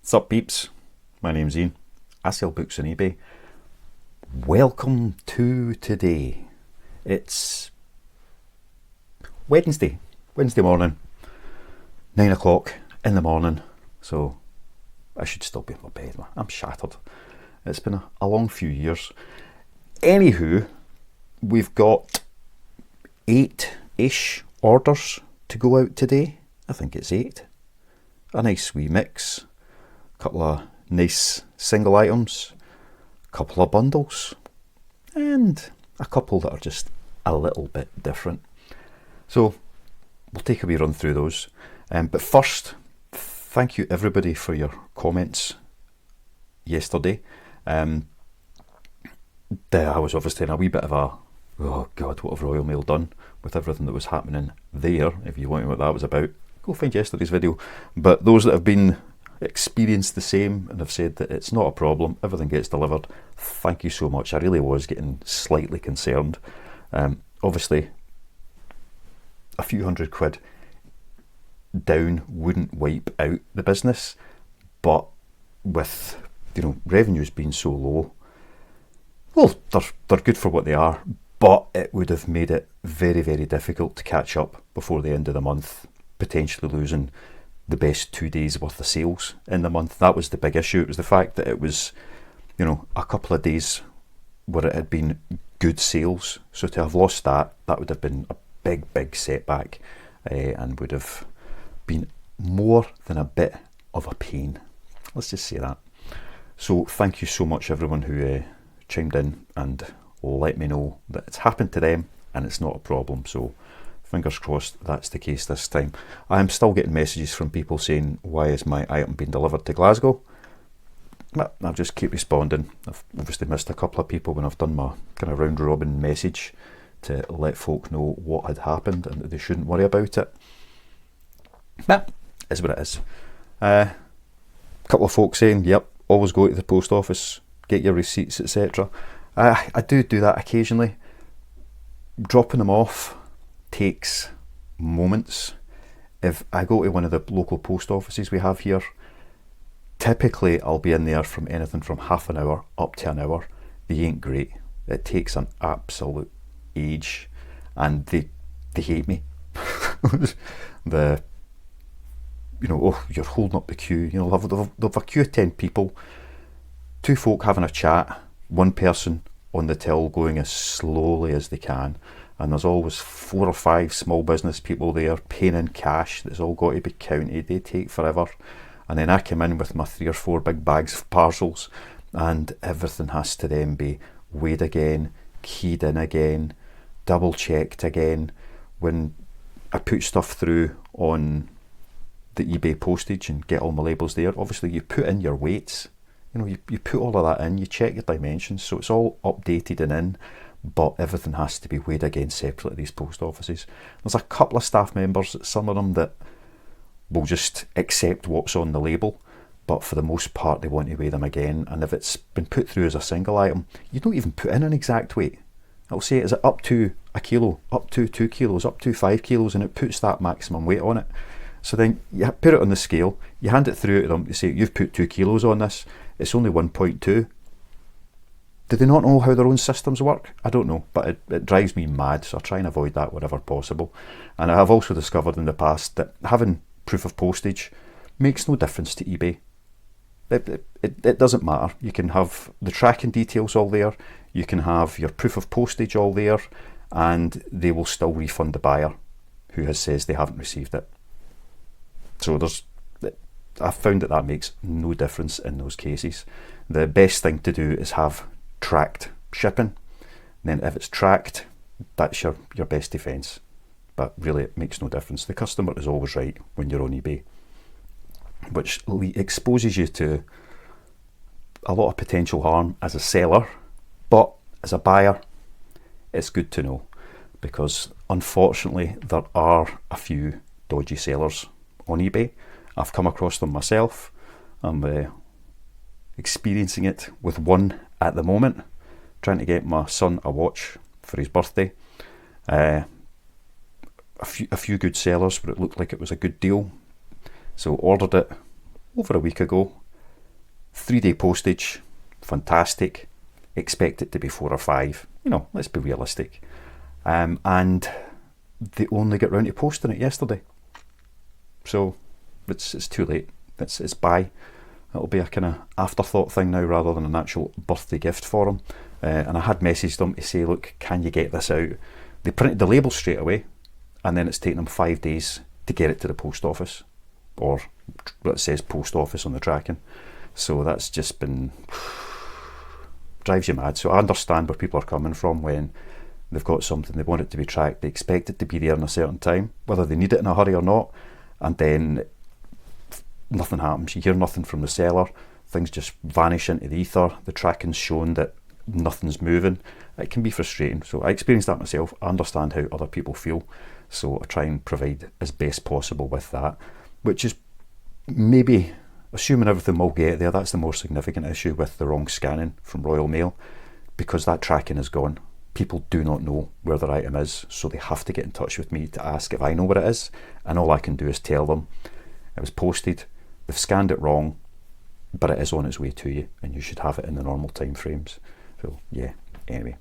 Sup peeps, my name's Ian. I sell books on eBay. Welcome to today. It's Wednesday morning, 9 o'clock in the morning, so I should still be in my bed. I'm shattered. It's been a long few years. Anywho, we've got 8-ish orders to go out today. I think it's 8. A nice wee mix. A couple of nice single items. A couple of bundles. And a couple that are just a little bit different. So we'll take a wee run through those. But first, thank you everybody for your comments yesterday. I was obviously in a wee bit of a, oh God, what have Royal Mail done with everything that was happening there? If you want to know what that was about, go find yesterday's video. But those that have been experienced the same and have said that it's not a problem, everything gets delivered, thank you so much. I really was getting slightly concerned. Obviously, a few £100 down wouldn't wipe out the business, but with revenues being so low, well, they're good for what they are, but it would have made it very, very difficult to catch up before the end of the month, potentially losing the best 2 days worth of sales in the month. That was the big issue. It was the fact that it was, a couple of days where it had been good sales. So to have lost that would have been a big, big setback, and would have been more than a bit of a pain. Let's just say that. So thank you so much everyone who chimed in and let me know that it's happened to them and it's not a problem. So fingers crossed that's the case this time. I'm still getting messages from people saying, why is my item being delivered to Glasgow? I'll just keep responding. I've obviously missed a couple of people when I've done my kind of round robin message to let folk know what had happened and that they shouldn't worry about it. That is what it is. A couple of folks saying, yep, always go to the post office, get your receipts, etc. I do that occasionally. Dropping them off takes moments. If I go to one of the local post offices we have here, typically I'll be in there from anything from half an hour up to an hour. They ain't great. It takes an absolute age, and they hate me. You're holding up the queue. They'll have a queue of 10 people, 2 folk having a chat, 1 person on the till going as slowly as they can, and there's always 4 or 5 small business people there paying in cash that's all got to be counted. They take forever, and then I come in with my 3 or 4 big bags of parcels, and everything has to then be weighed again, keyed in again, double checked again. When I put stuff through on the eBay postage and get all my labels there, obviously you put in your weights, you put all of that in, you check your dimensions, so it's all updated and in, but everything has to be weighed again separately at these post offices. There's a couple of staff members, some of them that will just accept what's on the label, but for the most part they want to weigh them again, and if it's been put through as a single item, you don't even put in an exact weight. It'll say, is it up to a kilo, up to 2 kilos, up to 5 kilos, and it puts that maximum weight on it. So then you put it on the scale, you hand it through to them, you say, you've put 2 kilos on this, it's only 1.2. Do they not know how their own systems work? I don't know, but it drives me mad, so I try and avoid that wherever possible. And I have also discovered in the past that having proof of postage makes no difference to eBay. It doesn't matter. You can have the tracking details all there, you can have your proof of postage all there, and they will still refund the buyer who says they haven't received it. So I've found that makes no difference in those cases. The best thing to do is have tracked shipping. And then if it's tracked, that's your best defence. But really it makes no difference. The customer is always right when you're on eBay, which exposes you to a lot of potential harm as a seller, but as a buyer it's good to know, because unfortunately there are a few dodgy sellers on eBay. I've come across them myself. I'm experiencing it with one at the moment, trying to get my son a watch for his birthday. A few good sellers where it looked like it was a good deal, so ordered it over a week ago, 3-day postage, fantastic. Expect it to be 4 or 5. You know, let's be realistic. And they only got round to posting it yesterday. So it's too late. It's by. It'll be a kind of afterthought thing now rather than an actual birthday gift for them. And I had messaged them to say, look, can you get this out? They printed the label straight away, and then it's taken them 5 days to get it to the post office, or it says post office on the tracking. So that's just been, drives you mad. So I understand where people are coming from when they've got something, they want it to be tracked, they expect it to be there in a certain time, whether they need it in a hurry or not, and then nothing happens. You hear nothing from the seller, things just vanish into the ether, the tracking's shown that nothing's moving. It can be frustrating. So I experienced that myself. I understand how other people feel, so I try and provide as best possible with that, which is maybe, assuming everything will get there, that's the more significant issue with the wrong scanning from Royal Mail, because that tracking is gone. People do not know where their item is, so they have to get in touch with me to ask if I know where it is, and all I can do is tell them it was posted, they've scanned it wrong, but it is on its way to you, and you should have it in the normal time frames. So yeah, anyway,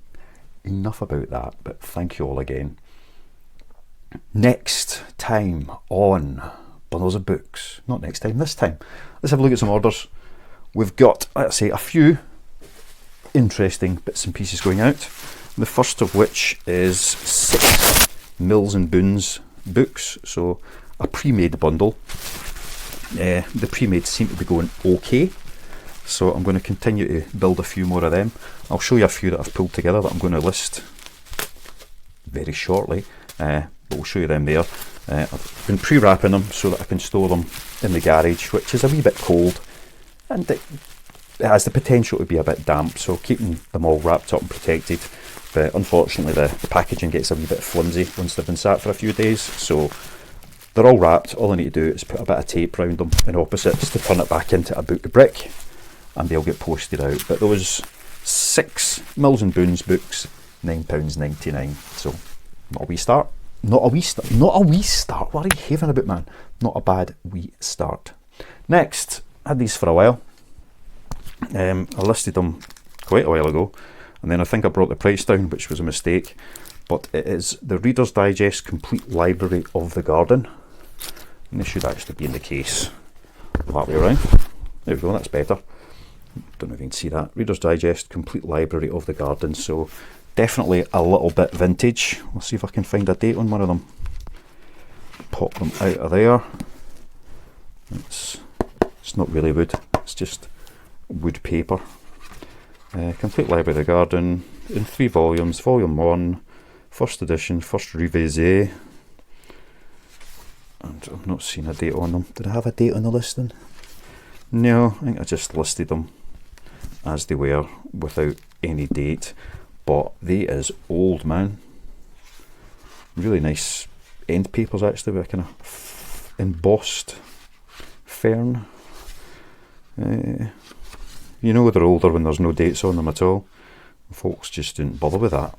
enough about that, but thank you all again. Next time on Bundles of Books, not next time, this time, let's have a look at some orders. We've got, let's say, a few interesting bits and pieces going out. The first of which is 6 Mills and Boons books, so a pre-made bundle. The pre-made seem to be going okay, so I'm going to continue to build a few more of them. I'll show you a few that I've pulled together that I'm going to list very shortly, but we'll show you them there. I've been pre-wrapping them so that I can store them in the garage, which is a wee bit cold, and it has the potential to be a bit damp, so keeping them all wrapped up and protected. But unfortunately the packaging gets a wee bit flimsy once they've been sat for a few days, so they're all wrapped. All I need to do is put a bit of tape around them in opposites to turn it back into a book brick, and they'll get posted out. But those 6 Mills and Boons books, £9.99, so not a wee start. Not a wee start. What are you having about, man? Not a bad wee start. Next, I had these for a while. I listed them quite a while ago, and then I think I brought the price down, which was a mistake. But it is the Reader's Digest Complete Library of the Garden, and this should actually be in the case that way around. There we go, that's better. Don't know if you can see that. Reader's Digest Complete Library of the Garden, so definitely a little bit vintage. We'll see if I can find a date on one of them. Pop them out of there. It's not really wood, it's just wood paper. Complete Library of the Garden in 3 volumes. Volume 1, first edition, first revisé. And I've not seen a date on them. Did I have a date on the listing? No, I think I just listed them as they were without any date. But they is old, man. Really nice end papers actually, with a kind of embossed fern. You know they're older when there's no dates on them at all. Folks just didn't bother with that.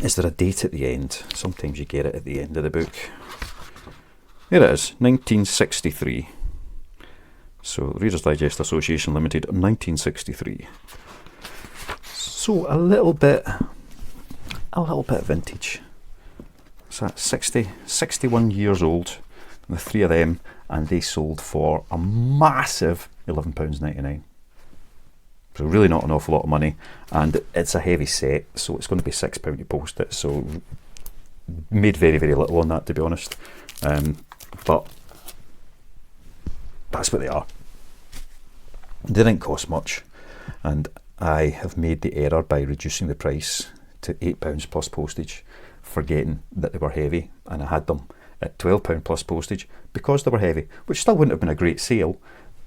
Is there a date at the end? Sometimes you get it at the end of the book. Here it is, 1963. So Reader's Digest Association Limited, 1963. So a little bit vintage. So that's 61 years old, the 3 of them, and they sold for a massive £11.99. So really not an awful lot of money, and it's a heavy set, so it's going to be £6 to post it, so made very, very little on that, to be honest. But that's what they are. They didn't cost much, and I have made the error by reducing the price to £8 plus postage, forgetting that they were heavy, and I had them at £12 plus postage because they were heavy, which still wouldn't have been a great sale,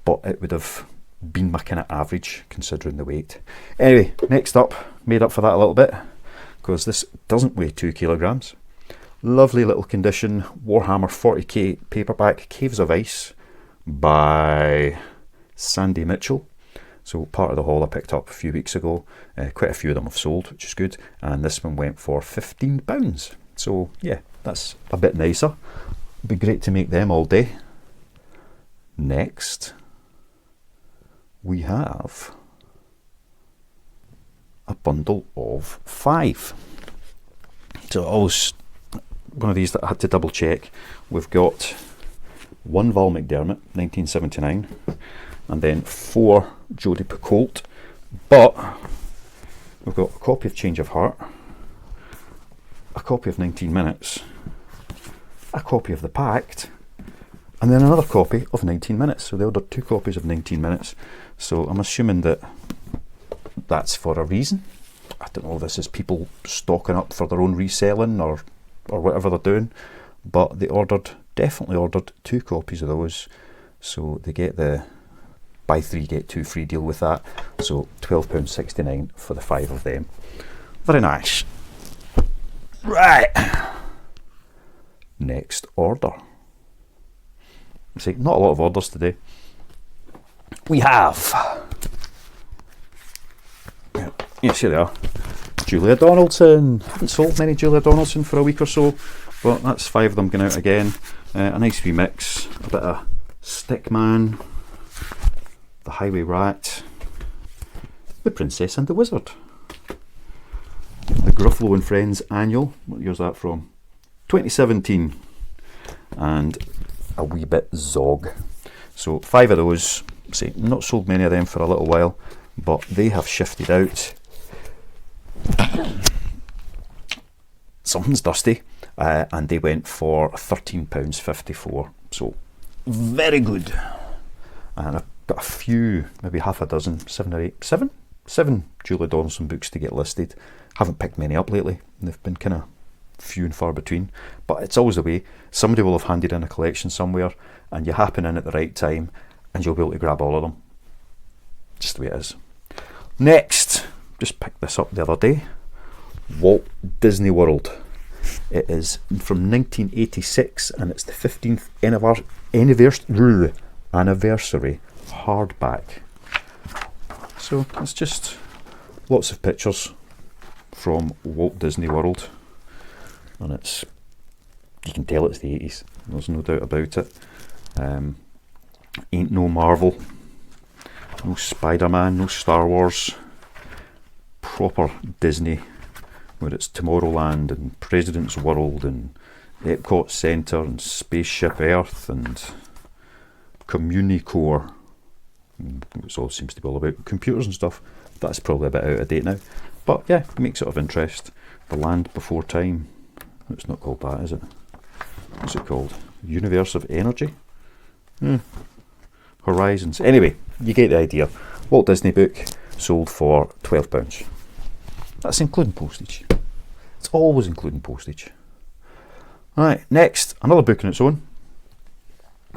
but it would have been my kind of average considering the weight. Anyway, next up, made up for that a little bit, because this doesn't weigh 2 kilograms. Lovely little condition Warhammer 40k paperback, Caves of Ice by Sandy Mitchell. So part of the haul I picked up a few weeks ago. Quite a few of them have sold, which is good, and this one went for £15. So yeah, that's a bit nicer. It'd be great to make them all day. Next, we have a bundle of 5. So always one of these that I had to double check. We've got 1 Val McDermott, 1979, and then 4 Jodie Picoult, but we've got a copy of Change of Heart, a copy of 19 Minutes, a copy of The Pact, and then another copy of 19 Minutes. So they ordered 2 copies of 19 Minutes. So I'm assuming that that's for a reason. I don't know if this is people stocking up for their own reselling or whatever they're doing, but they definitely ordered 2 copies of those. So they get the buy 3 get 2 free deal with that. So £12.69 for the 5 of them. Very nice. Right. Next order. See, not a lot of orders today. We have, yes, here they are. Julia Donaldson. Haven't sold many Julia Donaldson for a week or so, but that's 5 of them going out again. A nice wee mix. A bit of Stickman, The Highway Rat, The Princess and the Wizard, The Gruffalo and Friends Annual. What year's that from? 2017. And a wee bit Zog. So 5 of those. See, not sold many of them for a little while, but they have shifted out. Something's dusty, and they went for £13.54. So very good. And I've got a few, maybe half a dozen, 7 or 8, 7 Julia Donaldson books to get listed. Haven't picked many up lately. They've been kind of few and far between, but it's always the way. Somebody will have handed in a collection somewhere, and you happen in at the right time, and you'll be able to grab all of them. Just the way it is. Next, just picked this up the other day. Walt Disney World. It is from 1986, and it's the 15th anniversary hardback. So it's just lots of pictures from Walt Disney World, and it's, you can tell it's the 80s. There's no doubt about it. Ain't no Marvel, no Spider-Man, no Star Wars. Proper Disney, where it's Tomorrowland and President's World and Epcot Centre and Spaceship Earth and Communicore. It all seems to be all about computers and stuff. That's probably a bit out of date now, but yeah, it makes it of interest. The Land Before Time. It's not called that, is it? What's it called? Universe of Energy? Horizons. Anyway, you get the idea. Walt Disney book sold for £12. That's including postage. It's always including postage. Alright, next, another book on its own.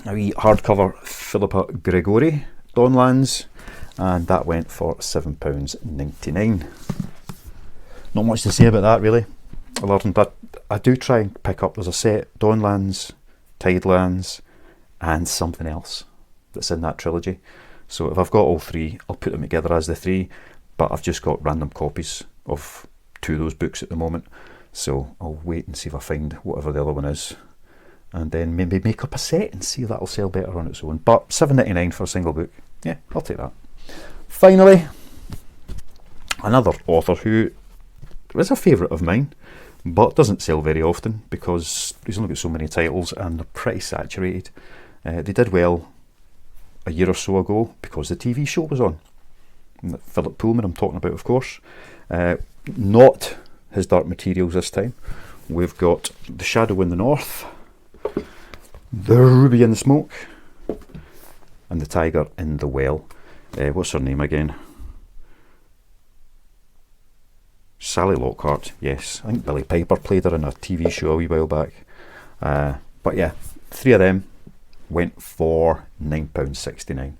A wee hardcover Philippa Gregory, Dawnlands, and that went for £7.99. Not much to say about that really. I learned that I do try and pick up, there's a set, Dawnlands, Tidelands, and something else that's in that trilogy. So if I've got all 3, I'll put them together as the 3, but I've just got random copies of 2 of those books at the moment. So I'll wait and see if I find whatever the other one is, and then maybe make up a set and see if that'll sell better on its own. But £7.99 for a single book, yeah, I'll take that. Finally, another author who is a favourite of mine, but doesn't sell very often because he's only got so many titles and they're pretty saturated. They did well a year or so ago because the TV show was on. Philip Pullman I'm talking about, of course. Not his Dark Materials this time. We've got The Shadow in the North, The Ruby in the Smoke, and The Tiger in the Well. What's her name again? Sally Lockhart, yes. I think Billy Piper played her in a TV show a wee while back. But yeah, 3 of them went for £9.69.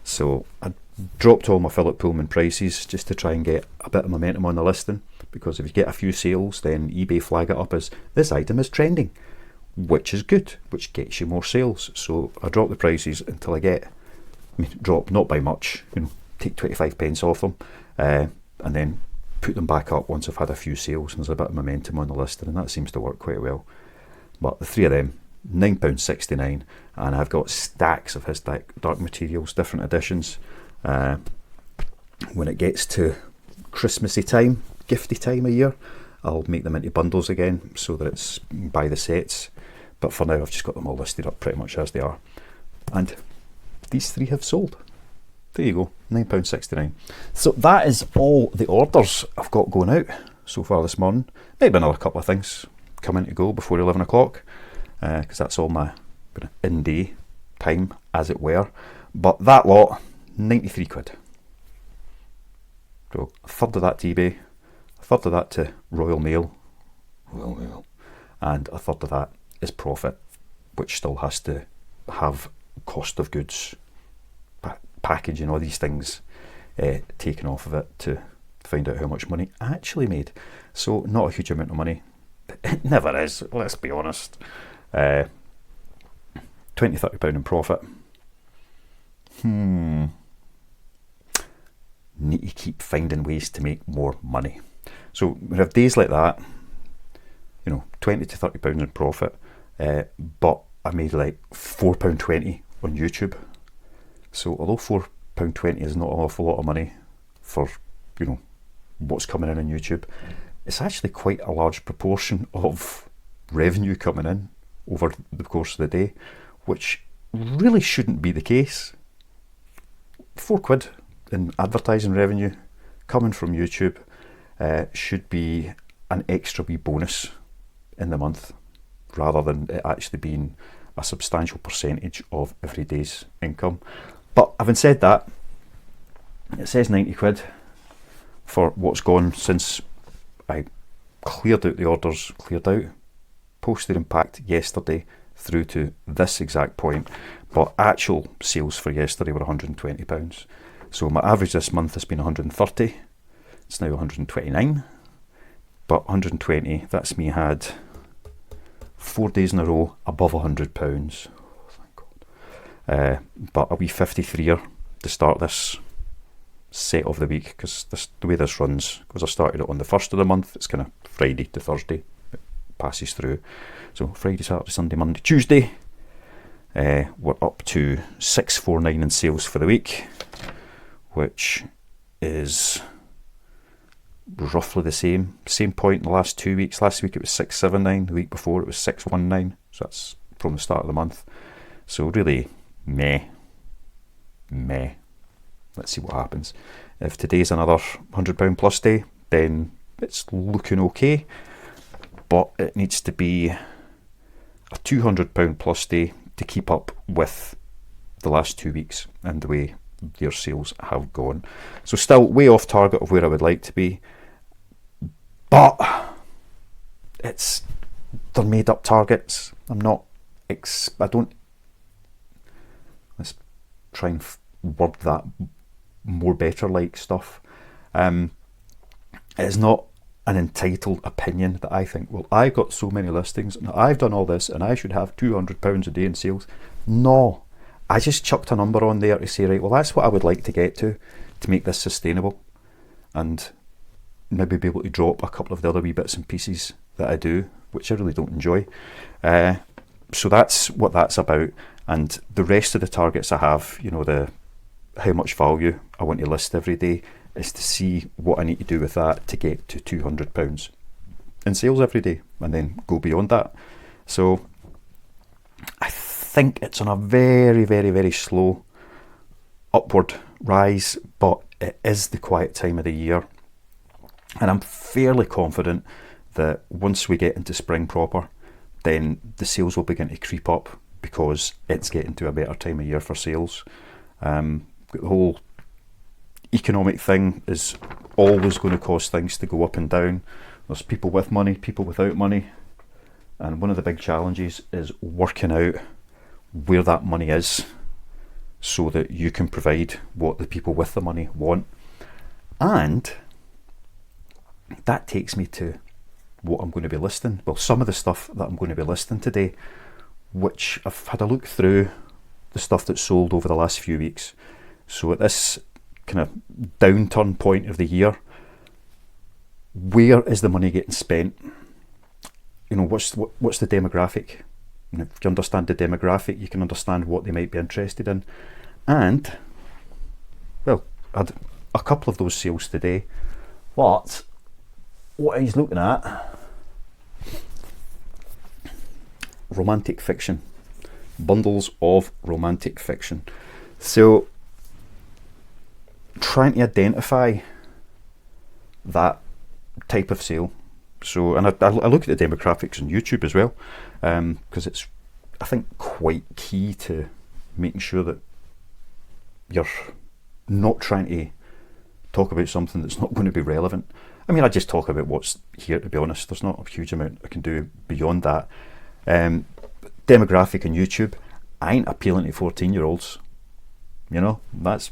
So I dropped all my Philip Pullman prices just to try and get a bit of momentum on the listing, because if you get a few sales, then eBay flag it up as this item is trending, which is good, which gets you more sales. So I drop the prices until I get, drop not by much, take 25 pence off them, and then put them back up once I've had a few sales and there's a bit of momentum on the listing, and that seems to work quite well. But the 3 of them, £9.69, and I've got stacks of his Dark Materials, different editions, When it gets to Christmassy time, gifty time of year, I'll make them into bundles again so that it's by the sets. But for now, I've just got them all listed up pretty much as they are. And these 3 have sold. There you go, £9.69. So that is all the orders I've got going out so far this morning. Maybe another couple of things coming to go before 11 o'clock, because that's all my in-day time, as it were. But that lot, 93 quid. So a third of that to eBay, a third of that to Royal Mail, and a third of that is profit, which still has to have cost of goods, packaging, all these things taken off of it to find out how much money I actually made. So not a huge amount of money. It never is, let's be honest. £20–30 in profit. Need to keep finding ways to make more money. So we have days like that, you know, £20–30 in profit, but I made like £4.20 on YouTube. So although £4.20 is not an awful lot of money for, you know, what's coming in on YouTube, it's actually quite a large proportion of revenue coming in over the course of the day, which really shouldn't be the case. £4 in advertising revenue coming from YouTube should be an extra wee bonus in the month, rather than it actually being a substantial percentage of every day's income. But having said that, it says 90 quid for what's gone since I cleared out the orders, posted and packed yesterday through to this exact point. But actual sales for yesterday were £120. So my average this month has been 130. It's now 129. But 120, that's me had 4 days in a row above £100. Oh, thank God. But a wee 53er to start this set of the week, because the way this runs, because I started it on the 1st of the month, it's kind of Friday to Thursday, it passes through. So Friday, Saturday, Sunday, Monday, Tuesday, we're up to 649 in sales for the week, which is roughly the same point in the last 2 weeks. Last week it was 679, the week before it was 619, so that's from the start of the month. So really meh. Let's see what happens. If today's another £100 plus day, then it's looking okay, but it needs to be a £200 plus day to keep up with the last 2 weeks and the way their sales have gone. So still way off target of where I would like to be, but they're made up targets. Let's try and word that more better like stuff. It's not an entitled opinion that I think, well, I've got so many listings and I've done all this and I should have £200 a day in sales. No, I just chucked a number on there to say, right, well, that's what I would like to get to make this sustainable, and maybe be able to drop a couple of the other wee bits and pieces that I do, which I really don't enjoy. So that's what that's about. And the rest of the targets I have, you know, how much value I want to list every day, is to see what I need to do with that to get to £200 in sales every day, and then go beyond that. So I think it's on a very, very, very slow upward rise, but it is the quiet time of the year, and I'm fairly confident that once we get into spring proper, then the sales will begin to creep up, because it's getting to a better time of year for sales. The whole economic thing is always going to cause things to go up and down. There's people with money, people without money, and one of the big challenges is working out where that money is, so that you can provide what the people with the money want. And that takes me to what I'm going to be listing. Well, some of the stuff that I'm going to be listing today, which I've had a look through the stuff that's sold over the last few weeks. So at this kind of downturn point of the year, where is the money getting spent? You know, what's the demographic? And if you understand the demographic, you can understand what they might be interested in. And well, I had a couple of those sales today, but what he's looking at, romantic fiction, bundles of romantic fiction. So trying to identify that type of sale. So, and I look at the demographics on YouTube as well, because it's, I think, quite key to making sure that you're not trying to talk about something that's not going to be relevant. I mean, I just talk about what's here, to be honest. There's not a huge amount I can do beyond that. Demographic on YouTube, I ain't appealing to 14-year-olds. You know, that's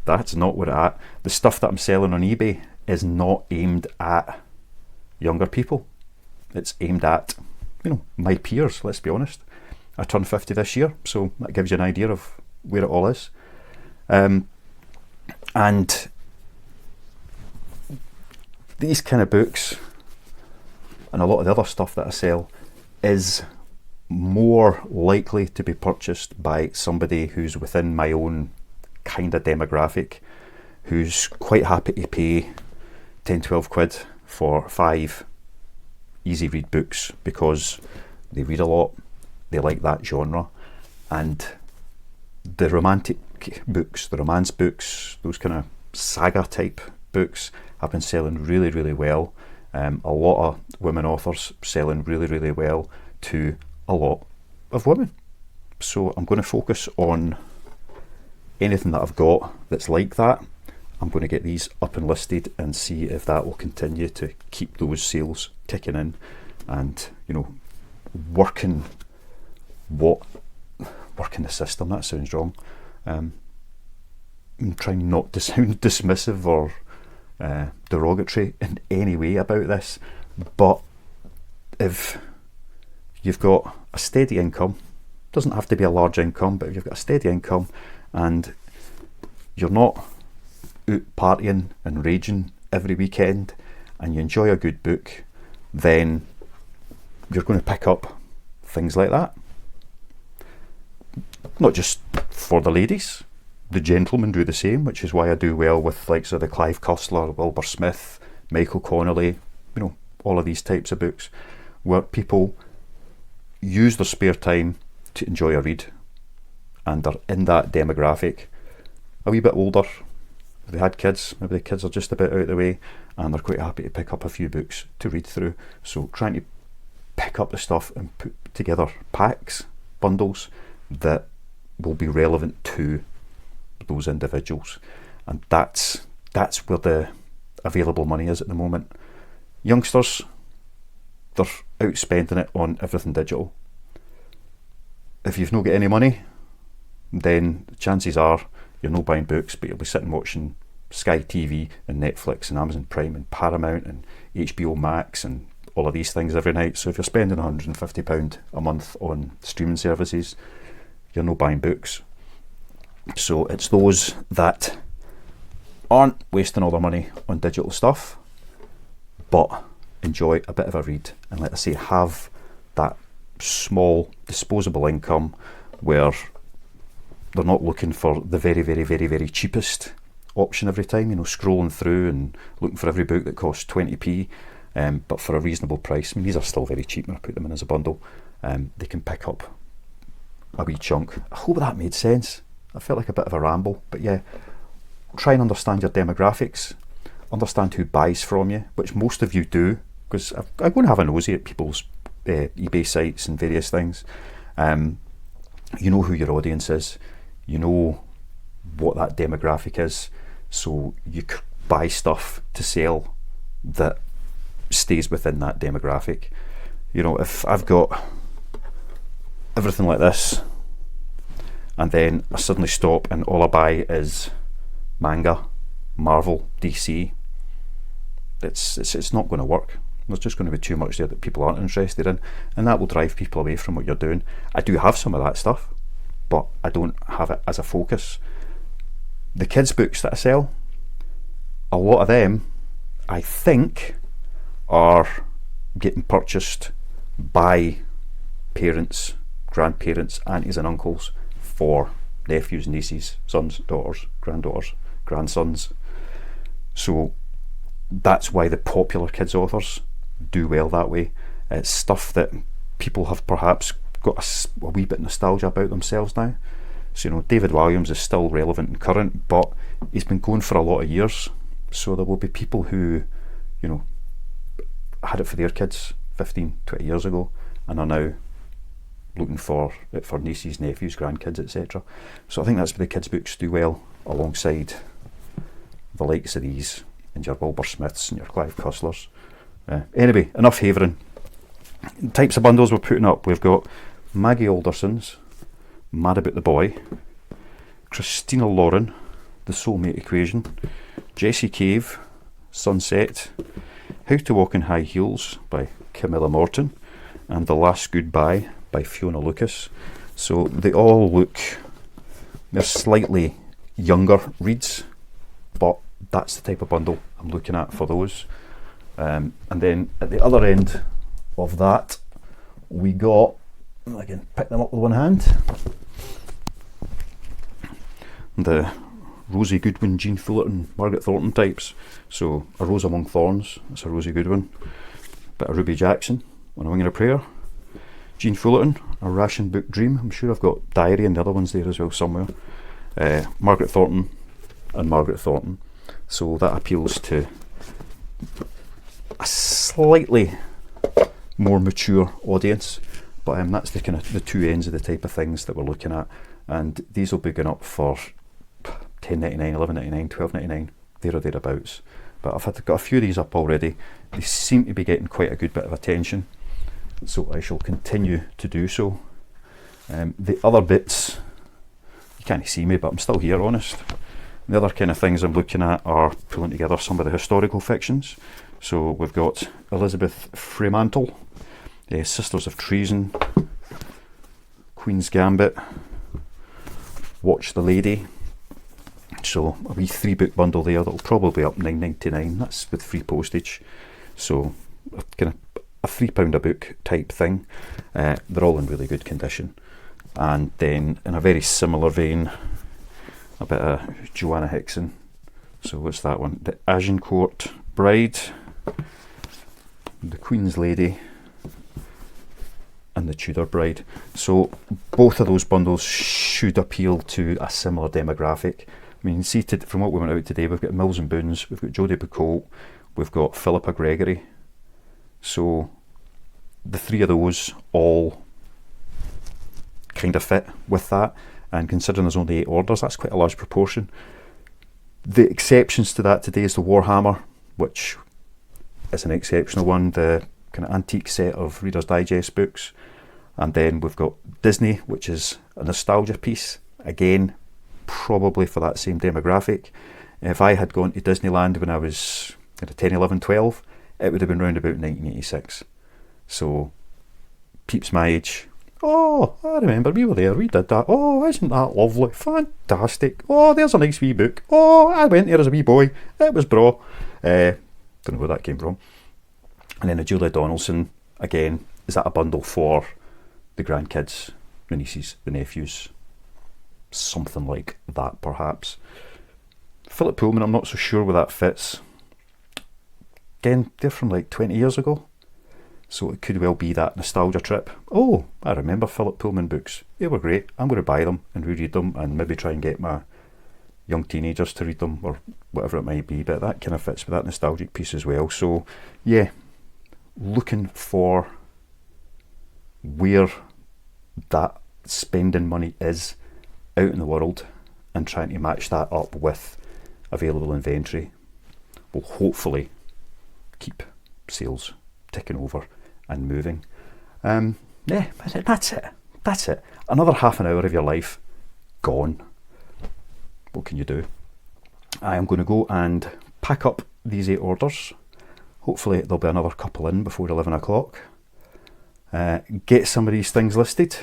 not what it's at. The stuff that I'm selling on eBay is not aimed at younger people. It's aimed at, you know, my peers, let's be honest. I turned 50 this year, so that gives you an idea of where it all is. And these kind of books and a lot of the other stuff that I sell is more likely to be purchased by somebody who's within my own kind of demographic, who's quite happy to pay 10-12 quid for 5 easy read books because they read a lot, they like that genre. And the romantic books, the romance books, those kind of saga type books have been selling really, really well. A lot of women authors selling really, really well to a lot of women. So I'm going to focus on anything that I've got that's like that. I'm going to get these up and listed and see if that will continue to keep those sales ticking in, and, you know, working the system. That sounds wrong. I'm trying not to sound dismissive or derogatory in any way about this, but if you've got a steady income, doesn't have to be a large income, but if you've got a steady income and you're not out partying and raging every weekend and you enjoy a good book, then you're going to pick up things like that. Not just for the ladies, the gentlemen do the same, which is why I do well with like so the Clive Cussler, Wilbur Smith, Michael Connolly, you know, all of these types of books where people use their spare time to enjoy a read, and they're in that demographic, a wee bit older. They had kids, maybe the kids are just a bit out of the way, and they're quite happy to pick up a few books to read through. So trying to pick up the stuff and put together packs, bundles that will be relevant to those individuals, and that's where the available money is at the moment. Youngsters, they're out spending it on everything digital. If you've not got any money, then the chances are you're not buying books, but you'll be sitting watching Sky TV and Netflix and Amazon Prime and Paramount and HBO Max and all of these things every night. So if you're spending £150 a month on streaming services, you're not buying books. So it's those that aren't wasting all their money on digital stuff, but enjoy a bit of a read, and let us say have that small disposable income where they're not looking for the very, very, very, very cheapest option every time, you know, scrolling through and looking for every book that costs 20p, but for a reasonable price. I mean, these are still very cheap when I put them in as a bundle. They can pick up a wee chunk. I hope that made sense. I felt like a bit of a ramble, but yeah, try and understand your demographics, understand who buys from you, which most of you do, because I go and have a nosy at people's eBay sites and various things. You know who your audience is, you know what that demographic is, so you buy stuff to sell that stays within that demographic. You know, if I've got everything like this and then I suddenly stop and all I buy is manga, Marvel, DC, it's not going to work. There's just going to be too much there that people aren't interested in, and that will drive people away from what you're doing. I do have some of that stuff, but I don't have it as a focus. The kids' books that I sell, a lot of them I think are getting purchased by parents, grandparents, aunties and uncles for nephews, nieces, sons, daughters, granddaughters, grandsons. So that's why the popular kids authors do well that way. It's stuff that people have perhaps got a wee bit nostalgia about themselves now. So, you know, David Walliams is still relevant and current, but he's been going for a lot of years. So there will be people who, you know, had it for their kids 15, 20 years ago and are now looking for it for nieces, nephews, grandkids, etc. So I think that's where the kids' books do well, alongside the likes of these and your Wilbur Smiths and your Clive Cusslers. Anyway, enough havering. Types of bundles we're putting up. We've got Maggie Alderson's Mad About the Boy, Christina Lauren, The Soulmate Equation, Jessie Cave, Sunset, How to Walk in High Heels by Camilla Morton, and The Last Goodbye by Fiona Lucas. So they all look, they're slightly younger reads, but that's the type of bundle I'm looking at for those. And then at the other end of that, we got, I can pick them up with one hand, the Rosie Goodwin, Jean Fullerton, Margaret Thornton types. So A Rose Among Thorns, that's a Rosie Goodwin. Bit of Ruby Jackson, On a Wing and a Prayer. Jean Fullerton, A Ration Book Dream. I'm sure I've got Diary and the other ones there as well somewhere. Margaret Thornton and Margaret Thornton. So that appeals to a slightly more mature audience, but that's the kind of the two ends of the type of things that we're looking at. And these will be going up for $10.99, $11.99, $12.99, there or thereabouts. But I've got a few of these up already. They seem to be getting quite a good bit of attention, so I shall continue to do so. The other bits, you can't see me, but I'm still here, honest. The other kind of things I'm looking at are pulling together some of the historical fictions. So we've got Elizabeth Fremantle, Sisters of Treason, Queen's Gambit, Watch the Lady. So a wee 3-book bundle there that'll probably be up $9.99. That's with free postage. So kind of a £3 a book type thing. They're all in really good condition. And then in a very similar vein, a bit of Joanna Hickson. So what's that one? The Agincourt Bride, The Queen's Lady, and The Tudor Bride. So both of those bundles should appeal to a similar demographic. I mean, see, from what we went out today, we've got Mills and Boons, we've got Jodie Picoult, we've got Philippa Gregory. So the three of those all kind of fit with that, and considering there's only 8 orders, that's quite a large proportion. The exceptions to that today is the Warhammer, which is an exceptional one, the kind of antique set of Reader's Digest books. And then we've got Disney, which is a nostalgia piece, again probably for that same demographic. If I had gone to Disneyland when I was kind of 10, 11, 12, it would have been round about 1986. So peeps my age, oh, I remember we were there, we did that, oh, isn't that lovely, fantastic, oh, there's a nice wee book, oh, I went there as a wee boy, it was bra. Don't know where that came from. And then a Julia Donaldson, again, is that a bundle for the grandkids, the nieces, the nephews, something like that perhaps. Philip Pullman, I'm not so sure where that fits. Again, they're from like 20 years ago, so it could well be that nostalgia trip. Oh, I remember Philip Pullman books, they were great, I'm going to buy them and reread them and maybe try and get my young teenagers to read them or whatever it might be, but that kind of fits with that nostalgic piece as well. So yeah, looking for where that spending money is out in the world and trying to match that up with available inventory will hopefully keep sales ticking over and moving. Yeah, that's it. Another half an hour of your life gone. What can you do? I am going to go and pack up these 8 orders. Hopefully there'll be another couple in before 11 o'clock. Get some of these things listed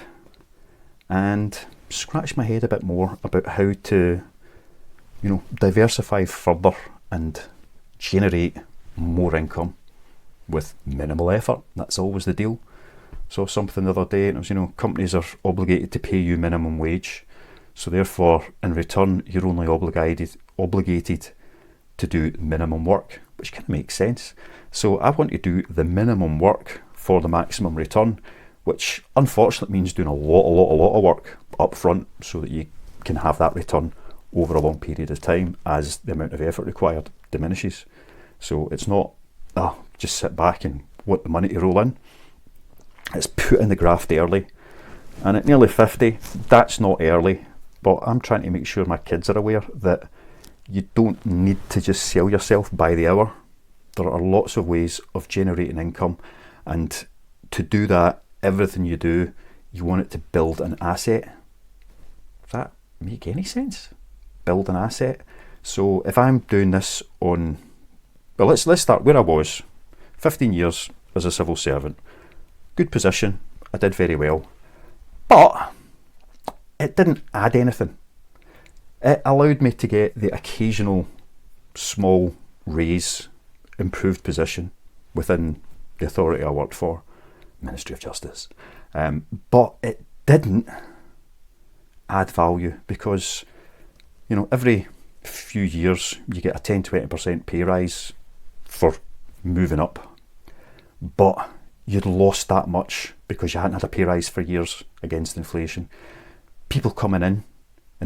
and scratch my head a bit more about how to, you know, diversify further and generate more income with minimal effort. That's always the deal. Saw something the other day and it was, you know, companies are obligated to pay you minimum wage. So therefore, in return, you're only obligated to do minimum work, which kind of makes sense. So I want to do the minimum work for the maximum return, which unfortunately means doing a lot of work up front so that you can have that return over a long period of time as the amount of effort required diminishes. So it's not, just sit back and want the money to roll in. It's put in the graft early. And at nearly 50, that's not early, but I'm trying to make sure my kids are aware that you don't need to just sell yourself by the hour. There are lots of ways of generating income, and to do that, everything you do, you want it to build an asset. Does that make any sense? Build an asset. So if I'm doing this on, well, let's start where I was. 15 years as a civil servant. Good position. I did very well. But it didn't add anything. It allowed me to get the occasional small raise, improved position within the authority I worked for, Ministry of Justice. But it didn't add value because, every few years you get a 10-20% pay rise for moving up. But you'd lost that much because you hadn't had a pay rise for years against inflation. People coming in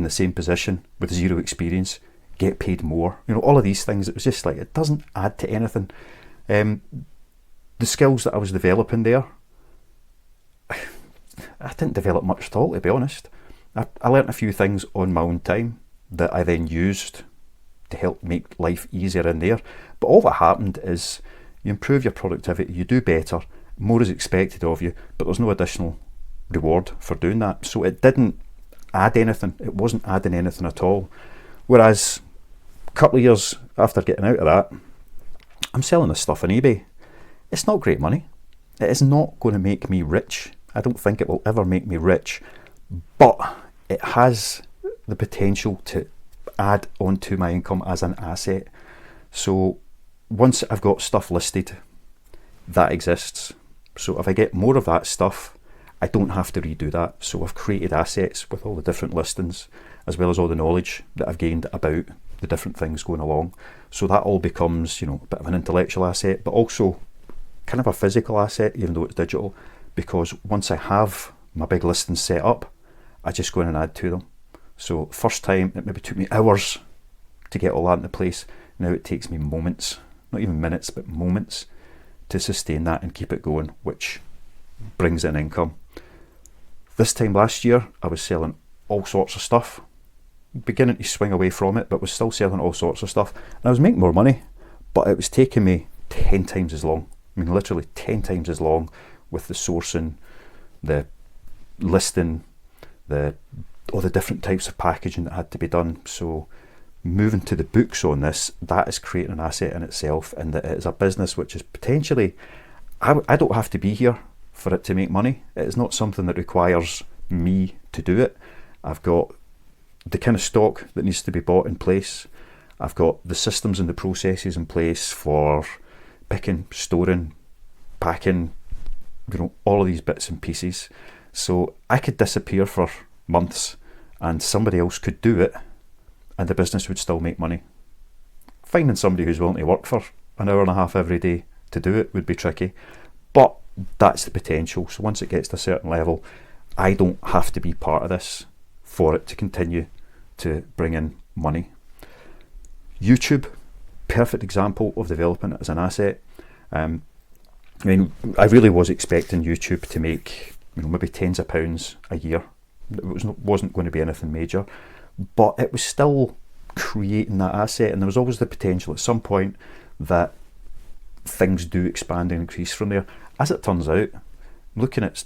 the same position with zero experience get paid more. All of these things, it was just like, it doesn't add to anything. The skills that I was developing there, I didn't develop much at all, to be honest. I learnt a few things on my own time that I then used to help make life easier in there. But all that happened is you improve your productivity, you do better, more is expected of you, but there's no additional reward for doing that. So it didn't add anything. It wasn't adding anything at all. Whereas a couple of years after getting out of that, I'm selling this stuff on eBay. It's not great money. It is not going to make me rich. I don't think it will ever make me rich, but it has the potential to add onto my income as an asset. So once I've got stuff listed, that exists. So if I get more of that stuff, I don't have to redo that. So I've created assets with all the different listings, as well as all the knowledge that I've gained about the different things going along. So that all becomes, a bit of an intellectual asset, but also kind of a physical asset, even though it's digital, because once I have my big listings set up, I just go in and add to them. So first time, it maybe took me hours to get all that into place. Now it takes me moments, not even minutes, but moments to sustain that and keep it going, which brings in income. This time last year, I was selling all sorts of stuff, beginning to swing away from it, but was still selling all sorts of stuff. And I was making more money, but it was taking me 10 times as long. I mean, literally 10 times as long with the sourcing, the listing, all the different types of packaging that had to be done. So moving to the books on this, that is creating an asset in itself, and that it is a business which is potentially, I don't have to be here for it to make money. It is not something that requires me to do it. I've got the kind of stock that needs to be bought in place. I've got the systems and the processes in place for picking, storing, packing, all of these bits and pieces. So I could disappear for months and somebody else could do it and the business would still make money. Finding somebody who's willing to work for an hour and a half every day to do it would be tricky, but that's the potential. So once it gets to a certain level, I don't have to be part of this for it to continue to bring in money. YouTube, perfect example of developing it as an asset. I really was expecting YouTube to make maybe tens of pounds a year. It wasn't going to be anything major, but it was still creating that asset, and there was always the potential at some point that things do expand and increase from there. As it turns out, looking at,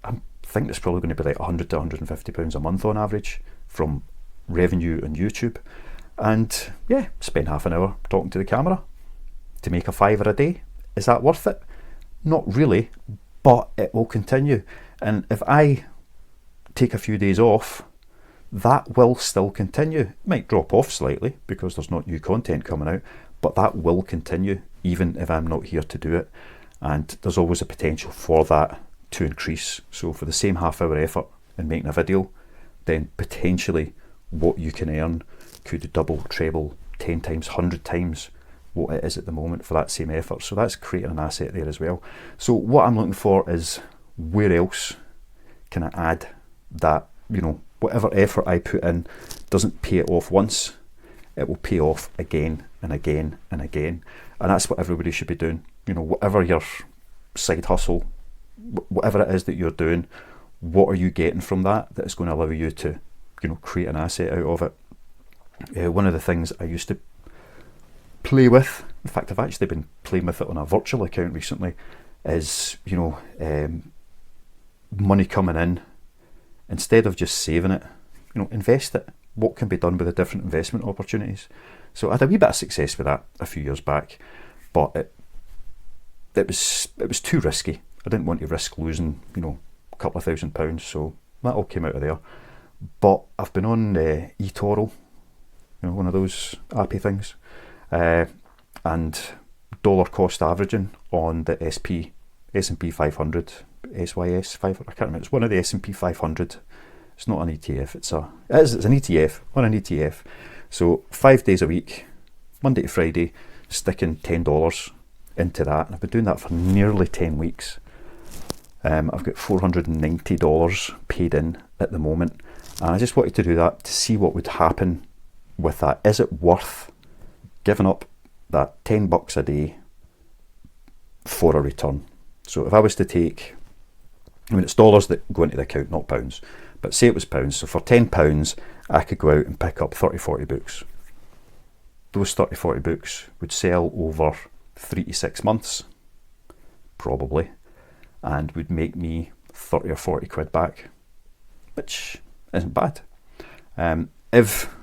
I think it's probably going to be like 100 to 150 pounds a month on average from revenue on YouTube. And yeah, spend half an hour talking to the camera to make a £5 a day. Is that worth it? Not really, but it will continue. And if I take a few days off, that will still continue. It might drop off slightly because there's not new content coming out, but that will continue even if I'm not here to do it. And there's always a potential for that to increase. So for the same half-hour effort in making a video, then potentially what you can earn could double, treble, 10 times, 100 times what it is at the moment for that same effort. So that's creating an asset there as well. So what I'm looking for is, where else can I add that, whatever effort I put in doesn't pay it off once, it will pay off again and again and again. And that's what everybody should be doing. Whatever your side hustle, whatever it is that you're doing, what are you getting from that is going to allow you to, create an asset out of it? One of the things I used to play with, in fact I've actually been playing with it on a virtual account recently, is money coming in, instead of just saving it, invest it. What can be done with the different investment opportunities? So I had a wee bit of success with that a few years back, but it was too risky. I didn't want to risk losing a couple of £1,000, so that all came out of there. But I've been on eToro, one of those appy things, and dollar cost averaging on the S&P 500, SYS 500, I can't remember. It's one of the S&P 500. It's not an ETF. It's an ETF on an ETF. So 5 days a week, Monday to Friday, sticking $10 into that, and I've been doing that for nearly 10 weeks. I've got $490 paid in at the moment, and I just wanted to do that to see what would happen with that. Is it worth giving up that $10 a day for a return? So if I was to take, it's dollars that go into the account, not pounds, but say it was pounds, so for £10 I could go out and pick up 30-40 books. Those 30-40 books would sell over 3 to 6 months, probably, and would make me 30 or 40 quid back, which isn't bad. If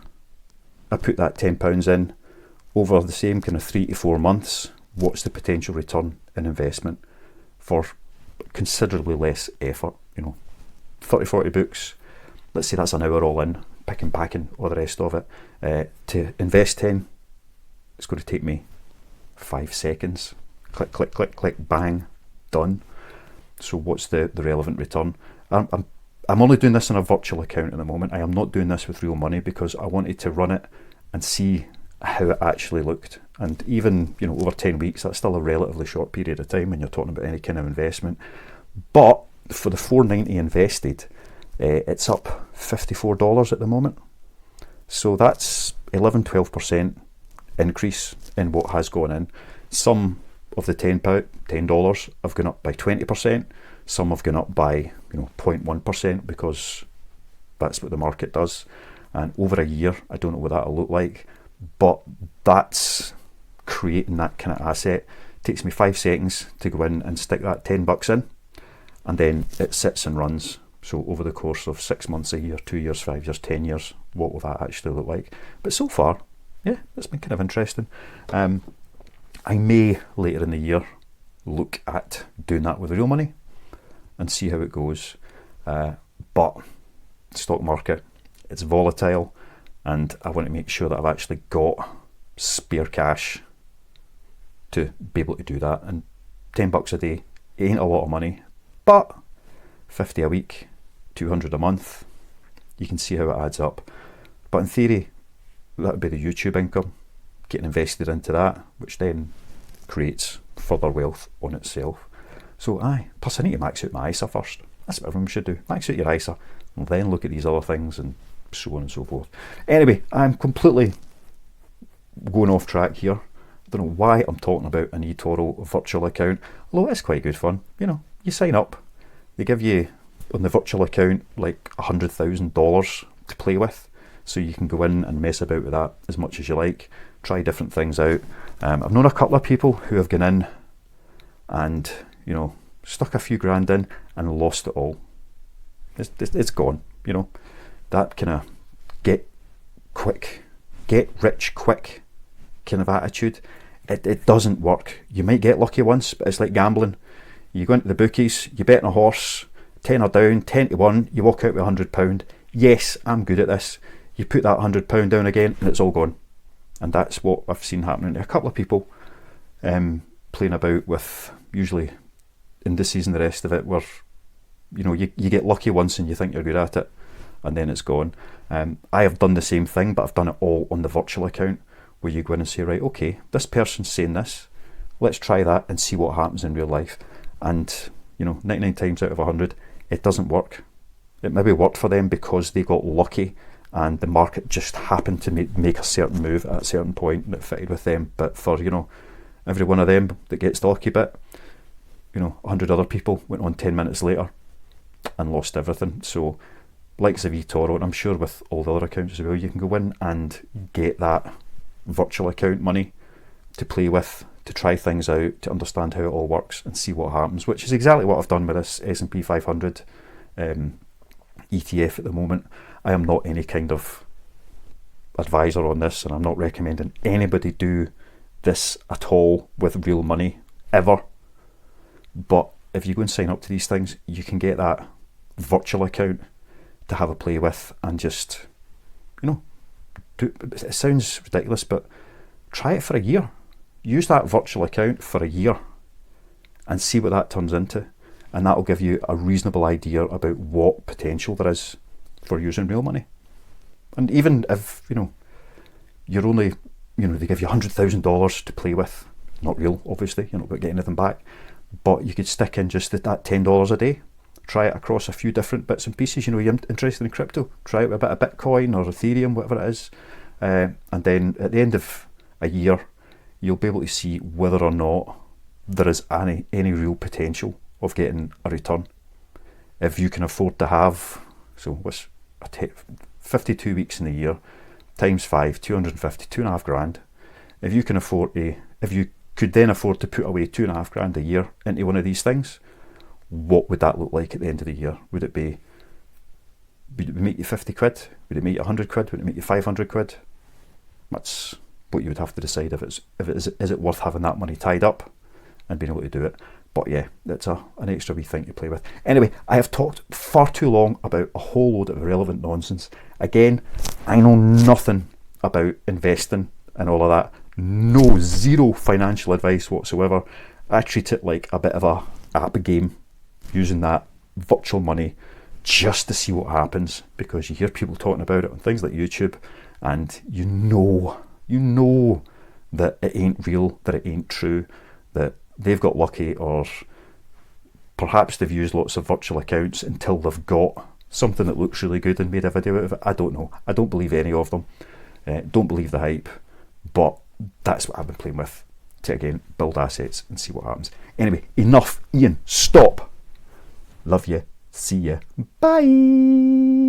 I put that £10 in over the same kind of 3 to 4 months, what's the potential return in investment for considerably less effort? 30-40 books, let's say that's an hour all in, picking, packing, all the rest of it. To invest 10, it's going to take me 5 seconds. Click, click, click, click, bang, done. So what's the relevant return? I'm only doing this in a virtual account at the moment. I am not doing this with real money because I wanted to run it and see how it actually looked. And even over 10 weeks, that's still a relatively short period of time when you're talking about any kind of investment. But for the $490 invested, it's up $54 at the moment. So that's 11-12% increase in what has gone in. Some of the $10 have gone up by 20%. Some have gone up by 0.1% because that's what the market does. And over a year, I don't know what that'll look like, but that's creating that kind of asset. It takes me 5 seconds to go in and stick that $10 in, and then it sits and runs. So over the course of 6 months, a year, 2 years, 5 years, 10 years, what will that actually look like? But so far, yeah, it's been kind of interesting. I may later in the year look at doing that with real money and see how it goes. But stock market, it's volatile, and I want to make sure that I've actually got spare cash to be able to do that. And $10 a day ain't a lot of money, but 50 a week, 200 a month, you can see how it adds up. But in theory, that would be the YouTube income, getting invested into that, which then creates further wealth on itself. So plus I need to max out my ISA first. That's what everyone should do. Max out your ISA, and then look at these other things, and so on and so forth. Anyway, I'm completely going off track here. I don't know why I'm talking about an eToro virtual account, although it's quite good fun. You sign up, they give you on the virtual account like $100,000 to play with, so you can go in and mess about with that as much as you like, try different things out. I've known a couple of people who have gone in and stuck a few grand in and lost it all. It's gone. That kind of get rich quick kind of attitude, it doesn't work. You might get lucky once, but it's like gambling. You go into the bookies, you bet on a horse, 10 or down, 10 to 1, you walk out with £100. Yes, I'm good at this. You put that £100 down again and it's all gone. And that's what I've seen happening to a couple of people playing about with usually indices and the rest of it, where you get lucky once and you think you're good at it, and then it's gone. I have done the same thing, but I've done it all on the virtual account, where you go in and say, right, okay, this person's saying this, let's try that and see what happens in real life. And 99 times out of 100, it doesn't work. It maybe worked for them because they got lucky and the market just happened to make a certain move at a certain point that fitted with them. But for every one of them that gets the lucky bit, 100 other people went on 10 minutes later and lost everything. So likes of eToro, and I'm sure with all the other accounts as well, you can go in and get that virtual account money to play with, to try things out, to understand how it all works and see what happens, which is exactly what I've done with this S&P 500 ETF at the moment. I am not any kind of advisor on this, and I'm not recommending anybody do this at all with real money ever. But if you go and sign up to these things, you can get that virtual account to have a play with and just, it sounds ridiculous, but try it for a year. Use that virtual account for a year and see what that turns into. And that'll give you a reasonable idea about what potential there is for using real money. And even if, you're only, they give you $100,000 to play with, not real, obviously, you're not going to get anything back, but you could stick in just that $10 a day, try it across a few different bits and pieces. You're interested in crypto, try it with a bit of Bitcoin or Ethereum, whatever it is. And then at the end of a year, you'll be able to see whether or not there is any real potential of getting a return. If you can afford to have, 52 weeks in a year, times 5, 250, $2.5 grand. If you could then afford to put away $2.5 grand a year into one of these things, what would that look like at the end of the year? Would it make you 50 quid? Would it make you 100 quid? Would it make you 500 quid? That's what you would have to decide. Is it worth having that money tied up and being able to do it? But yeah, that's an extra wee thing to play with. Anyway, I have talked far too long about a whole load of irrelevant nonsense. Again, I know nothing about investing and all of that. Zero financial advice whatsoever. I treat it like a bit of a app game, using that virtual money just to see what happens, because you hear people talking about it on things like YouTube, and you know that it ain't real, that it ain't true, that they've got lucky, or perhaps they've used lots of virtual accounts until they've got something that looks really good and made a video out of it. I don't know. I don't believe any of them. Don't believe the hype, but that's what I've been playing with to, again, build assets and see what happens. Anyway, enough. Ian, stop. Love you. See ya. Bye.